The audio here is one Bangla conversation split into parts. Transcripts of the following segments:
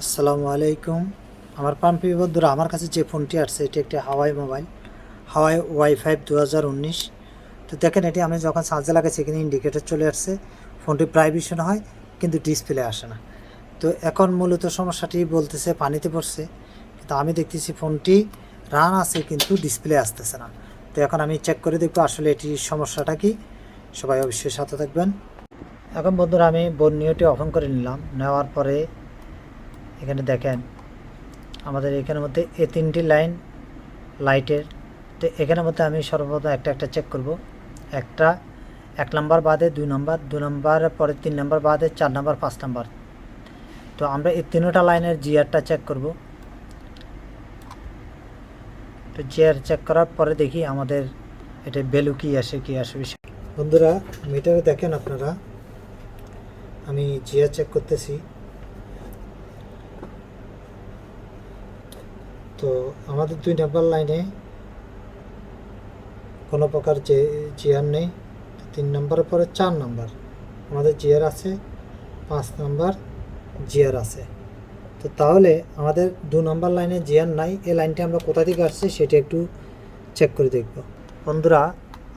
আসসালামু আলাইকুম। আমার প্রিয় বন্ধুরা, আমার কাছে যে ফোনটি আসছে এটি একটি হাওয়াই মোবাইল, হাওয়াই ওয়াই-ফাই 2019। তো দেখেন, এটি আমি যখন চার্জে লাগাচ্ছি এখানে ইন্ডিকেটর চলে আসছে, ফোনটি প্রাইভেশন হয় কিন্তু ডিসপ্লে আসে না। তো এখন মূলত সমস্যাটি বলতেছে পানিতে পড়ছে, কিন্তু আমি দেখতেছি ফোনটি রান আছে কিন্তু ডিসপ্লে আসতেছে না। তো এখন আমি চেক করে দেখবো আসলে এটির সমস্যাটা কি। সবাই অবশ্যই সাথে থাকবেন। এখন বন্ধুরা, আমি বর্ণীয়টি অন করে নিলাম। নেওয়ার পরে এখানে দেখেন আমাদের এখানের মধ্যে এই তিনটি লাইন লাইটের। তো এখানের মধ্যে আমি সর্বপ্রথম একটা চেক করব। এক নাম্বার বাদে 2 নাম্বার, 2 নাম্বারের পরে 3 নাম্বার বাদে 4 নাম্বার, 5 নাম্বার। তো আমরা এই তিনটা লাইনের জিআরটা চেক করব। তো জিআর চেক করার পরে দেখি আমাদের এটা ভ্যালু কি আসে বিষয়। বন্ধুরা, মিটারে দেখেন আপনারা, আমি জিআর চেক করতেছি। তো আমাদের 2 নাম্বার লাইনে কোনো প্রকার যে জিআর নেই। 3 নাম্বারের পরে 4 নাম্বার আমাদের জিআর আছে, 5 নাম্বার জিআর আছে। তো তাহলে আমাদের 2 নাম্বার লাইনে জিআর নাই। এই লাইনটি আমরা কোথা থেকে আসছে সেটা একটু চেক করে দেখব। বন্ধুরা,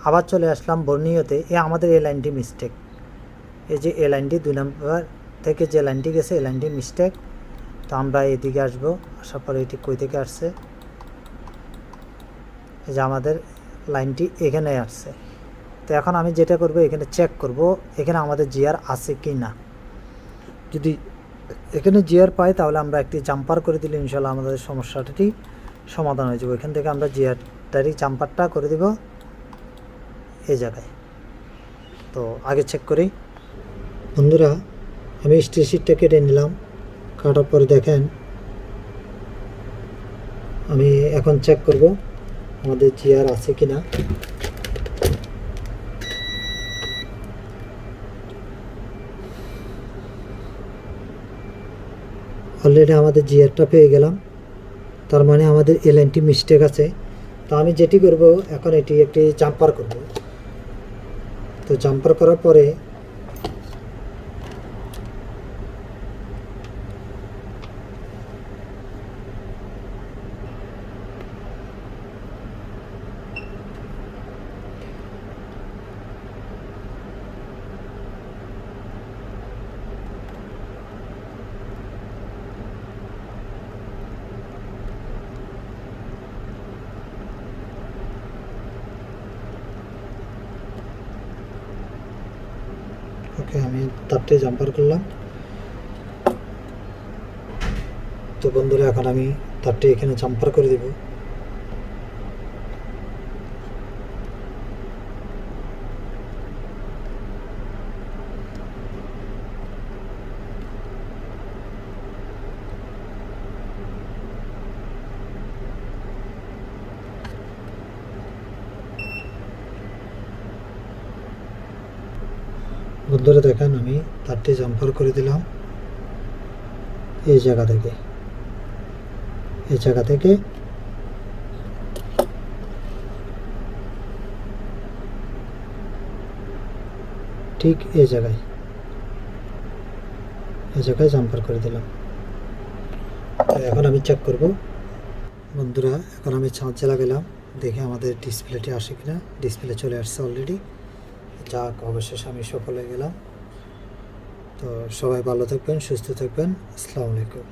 আবার চলে আসলাম বর্ণীয়তে। আমাদের এই লাইনটি মিস্টেক। এই যে এই লাইনটি 2 নাম্বার থেকে যে লাইনটি গেছে এই লাইনটি মিস্টেক। তো আমরা এদিকে আসবো, আসার পরে এটি কই থেকে আসছে। এই যে আমাদের লাইনটি এখানে আসছে। তো এখন আমি যেটা করব, এখানে চেক করব এখানে আমাদের জিআর আছে কি না। যদি এখানে জিআর পাই তাহলে আমরা একটি জাম্পার করে দিলে ইনশাল্লাহ আমাদের সমস্যাটি সমাধান হয়ে যাবে। এখান থেকে আমরা জিআরটারই জাম্পারটা করে দেব এই জায়গায়। তো আগে চেক করি। বন্ধুরা, আমি স্টেশিটটা কেটে নিলাম। কাটার পরে দেখেন আমি এখন চেক করব আমাদের জিআর আছে কি না। অলরেডি আমাদের জিআরটা পেয়ে গেলাম। তার মানে আমাদের এই লাইনটি মিস্টেক আছে। তো আমি যেটি করব, এখন এটি একটি জাম্পার করব। তো জাম্পার করার পরে ওকে, আমি তারটি জাম্পার করলাম। তো বন্ধুরা, এখন আমি তারটি এখানে জাম্পার করে দেব। বন্ধুরা দেখেন, আমি তারটি জাম্পার করে দিলাম এই জায়গা থেকে ঠিক এই জায়গায় জাম্পার করে দিলাম। এখন আমি চেক করব। বন্ধুরা, এখন আমি চার্জে লাগালাম, দেখে আমাদের ডিসপ্লেটি আসে কিনা। ডিসপ্লে চলে আসছে অলরেডি। যাক, অবশেষে আমি সফল হয়ে গেলাম। তো সবাই ভালো থাকবেন, সুস্থ থাকবেন। আসসালামু আলাইকুম।